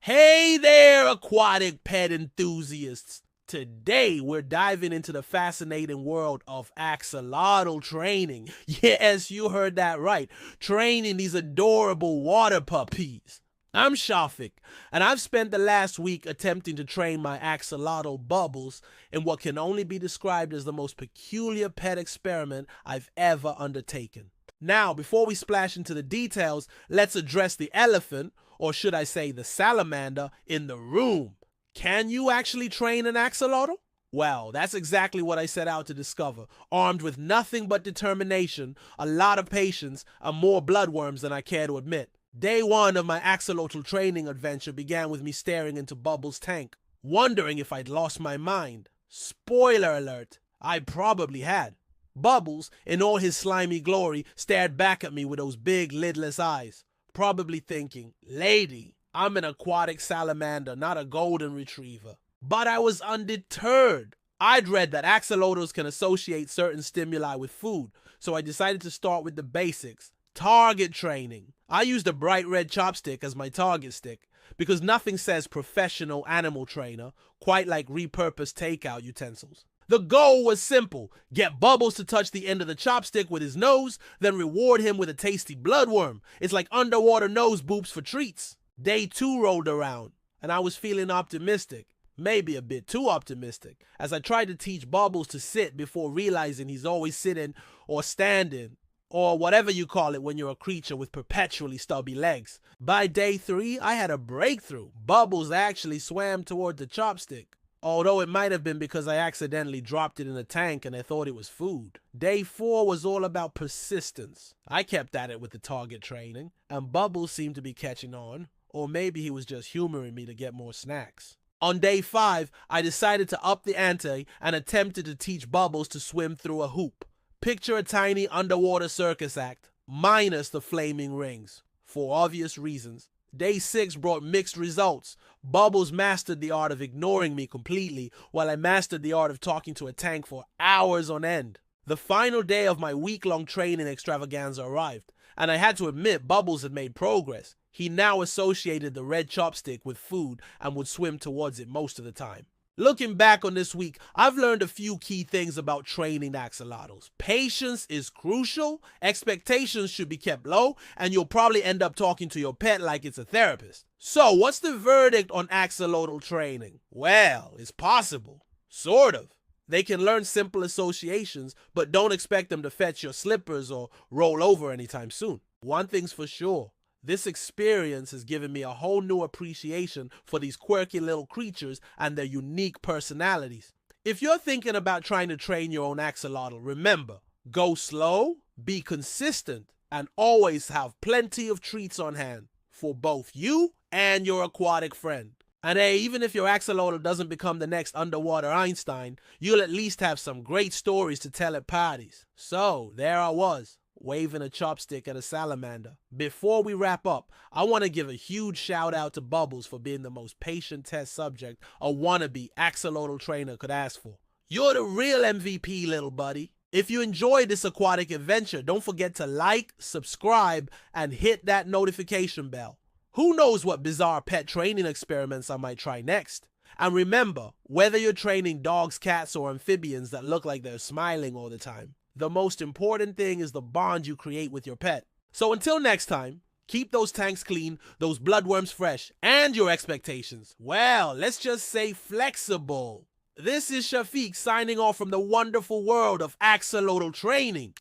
Hey there, aquatic pet enthusiasts! Today, we're diving into the fascinating world of axolotl training. Yes, you heard that right. Training these adorable water puppies. I'm Shafik, and I've spent the last week attempting to train my axolotl Bubbles in what can only be described as the most peculiar pet experiment I've ever undertaken. Now, before we splash into the details, let's address the elephant, or should I say the salamander, in the room. Can you actually train an axolotl? Well, that's exactly what I set out to discover, armed with nothing but determination, a lot of patience, and more bloodworms than I care to admit. Day one of my axolotl training adventure began with me staring into Bubbles' tank, wondering if I'd lost my mind. Spoiler alert, I probably had. Bubbles, in all his slimy glory, stared back at me with those big lidless eyes, probably thinking, "Lady, I'm an aquatic salamander, not a golden retriever." But I was undeterred. I'd read that axolotls can associate certain stimuli with food, so I decided to start with the basics. Target training. I used a bright red chopstick as my target stick, because nothing says professional animal trainer quite like repurposed takeout utensils. The goal was simple: get Bubbles to touch the end of the chopstick with his nose, then reward him with a tasty bloodworm. It's like underwater nose boops for treats. Day two rolled around, and I was feeling optimistic. Maybe a bit too optimistic, as I tried to teach Bubbles to sit before realizing he's always sitting or standing, or whatever you call it when you're a creature with perpetually stubby legs. By day three, I had a breakthrough. Bubbles actually swam toward the chopstick, although it might have been because I accidentally dropped it in a tank and I thought it was food. Day four was all about persistence. I kept at it with the target training, and Bubbles seemed to be catching on, or maybe he was just humoring me to get more snacks. On day five, I decided to up the ante and attempted to teach Bubbles to swim through a hoop. Picture a tiny underwater circus act, minus the flaming rings, for obvious reasons. Day six brought mixed results. Bubbles mastered the art of ignoring me completely, while I mastered the art of talking to a tank for hours on end. The final day of my week-long training extravaganza arrived, and I had to admit Bubbles had made progress. He now associated the red chopstick with food and would swim towards it most of the time. Looking back on this week, I've learned a few key things about training axolotls. Patience is crucial, expectations should be kept low, and you'll probably end up talking to your pet like it's a therapist. So, what's the verdict on axolotl training? Well, it's possible. Sort of. They can learn simple associations, but don't expect them to fetch your slippers or roll over anytime soon. One thing's for sure: this experience has given me a whole new appreciation for these quirky little creatures and their unique personalities. If you're thinking about trying to train your own axolotl, remember, go slow, be consistent, and always have plenty of treats on hand for both you and your aquatic friend. And hey, even if your axolotl doesn't become the next underwater Einstein, you'll at least have some great stories to tell at parties. So, there I was, waving a chopstick at a salamander. Before we wrap up, I want to give a huge shout out to Bubbles for being the most patient test subject a wannabe axolotl trainer could ask for. You're the real MVP, little buddy. If you enjoyed this aquatic adventure, don't forget to like, subscribe, and hit that notification bell. Who knows what bizarre pet training experiments I might try next? And remember, whether you're training dogs, cats, or amphibians that look like they're smiling all the time, the most important thing is the bond you create with your pet. So until next time, keep those tanks clean, those bloodworms fresh, and your expectations, well, let's just say flexible. This is Shafiq signing off from the wonderful world of axolotl training.